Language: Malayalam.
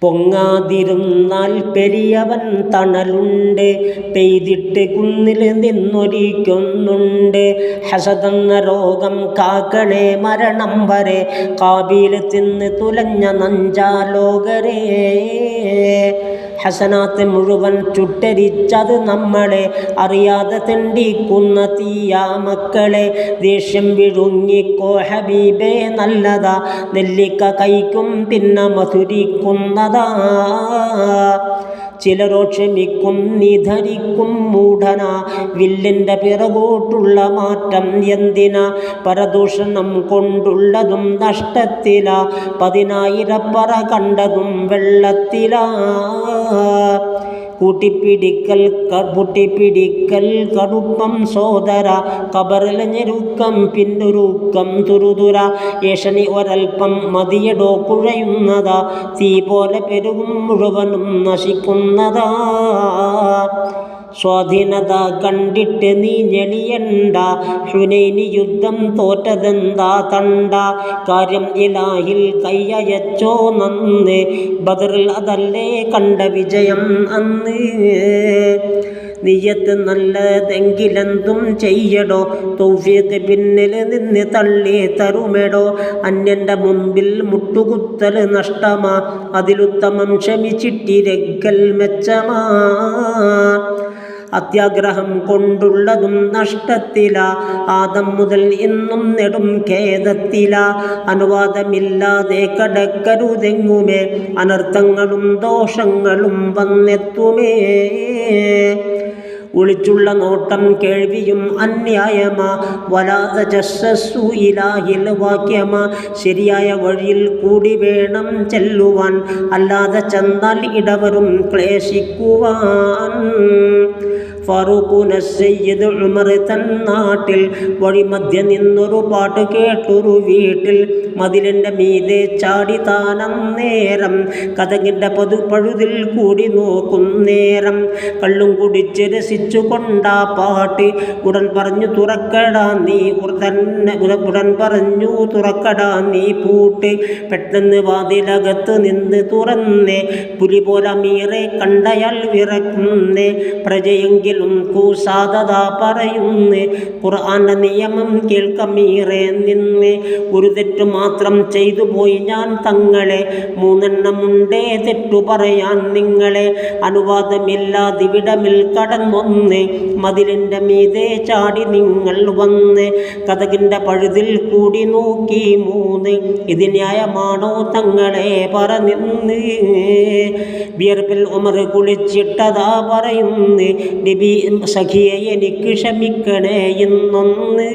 പൊങ്ങാതിരുന്നാൽ പെരിയവൻ തണലുണ്ട്, പെയ്തിട്ട് കുന്നിൽ നിന്നൊലിക്കുന്നുണ്ട്. ഹസദെന്ന രോഗം കാക്കണേ മരണം വരെ, കാബീൽ തിന്ന് തുലഞ്ഞ നഞ്ചാലോകരേ. ഹസനാത്ത് മുഴുവൻ ചുട്ടരിച്ചത് നമ്മളെ, അറിയാതെ തെണ്ടിക്കുന്ന തീയാ മക്കളെ. ദേഷ്യം വിഴുങ്ങിക്കോ ഹബീബേ നല്ലതാ, നെല്ലിക്ക കൈക്കും പിന്നെ മധുരിക്കുന്നതാ. ചിലരോ ക്ഷമിക്കും നീ ധരിക്കും മൂഢന, വില്ലിൻ്റെ പിറകോട്ടുള്ള മാറ്റം എന്തിനാ? പരദൂഷണം കൊണ്ടുള്ളതും നഷ്ടത്തില, 10,000 പറ കണ്ടതും വെള്ളത്തിലാ. കൂട്ടിപ്പിടിക്കൽ പൊട്ടിപ്പിടിക്കൽ കടുപ്പം സോദര, കബറിൽ ഞെരുക്കം പിന്നൊരുക്കം തുരുതുര. ഏഷണി ഒരൽപ്പം മതിയടോ കുഴയുന്നതാ, തീ പോലെ പെരുകും മുഴുവനും നശിക്കുന്നതാ. സ്വാധീനത കണ്ടിട്ട് നീ ഞെളിയണ്ട, ഹുനൈനി യുദ്ധം തോറ്റതെന്താ തണ്ട. കാര്യം ഇലാഹിൽ കയ്യയച്ചോ നന്ന്, ബദറിൽ അതല്ലേ കണ്ട വിജയം അന്ന്. നിയ്യത്ത് നല്ലതെങ്കിലെന്തും ചെയ്യടോ, തൗഫീഖ് പിന്നിൽ നിന്ന് തള്ളി തരുമെടോ. അന്യൻ്റെ മുമ്പിൽ മുട്ടുകുത്തൽ നഷ്ടമാ, അതിലുത്തമം ക്ഷമിച്ചിട്ടിരക്കൽ മെച്ചമാ. അത്യാഗ്രഹം കൊണ്ടുള്ളതും നഷ്ടത്തില, ആദം മുതൽ ഇന്നും നെടും ഖേദത്തില. അനുവാദമില്ലാതെ കടക്കരുതെങ്ങുമേ, അനർത്ഥങ്ങളും ദോഷങ്ങളും വന്നെത്തുമേ. ഒളിച്ചുള്ള നോട്ടം കേൾവിയും അന്യായമാ, വലാത ജസ്സു ഇലാഹിൽ വാക്യമാ. ശരിയായ വഴിയിൽ കൂടി വേണം ചെല്ലുവാൻ, അല്ലാതെ ചെന്നാൽ ഇടവരും ക്ലേശിക്കുവാൻ. ഫാറൂഖുന സയ്യിദ് ഉമർ തൻ നാട്ടിൽ, വഴിമധ്യ നിന്നൊരു പാട്ട് കേട്ടൊരു വീട്ടിൽ. മതിലിൻ്റെ മീതെ ചാടി താനന്നേരം, കതകിൻ്റെ പഴുതിൽ കൂടി നോക്കും നേരം. കള്ളും കുടിച്ച് രസിച്ചു കൊണ്ടാ പാട്ട്, ഉടൻ പറഞ്ഞു തുറക്കടാ നീ ഉടൻ പറഞ്ഞു തുറക്കടാ നീ പൂട്ട്. പെട്ടെന്ന് വാതിലകത്ത് നിന്ന് തുറന്നേ, പുലി പോലെ മീറെ കണ്ടയാൾ വിറക്കുന്നേ. പ്രജയെങ്കിൽ കൂസാദതാ പറയുന്നേ, ഖുർആന്റെ നിയമം കേൾക്കമീറെ നിന്ന്. ഒരു തെറ്റു മാത്രം ചെയ്തു പോയി ഞാൻ തങ്ങളെ, 3 എണ്ണമുണ്ടേ തെറ്റു പറയാൻ നിങ്ങളെ. അനുവാദമില്ലാതിവിടമിൽ കടന്നൊന്ന്, മതിലിൻ്റെ മീതെ ചാടി നിങ്ങൾ വന്ന്. കതകിൻ്റെ പഴുതിൽ കൂടി നോക്കി 3, ഇത് ന്യായമാണോ തങ്ങളെ പറഞ്ഞ്. വിയർപ്പിൽ ഉമർ കുളിച്ചിട്ടതാ പറയുന്നു, നബി സഖിയെ എനിക്ക് ക്ഷമിക്കണേ എന്നൊന്ന്.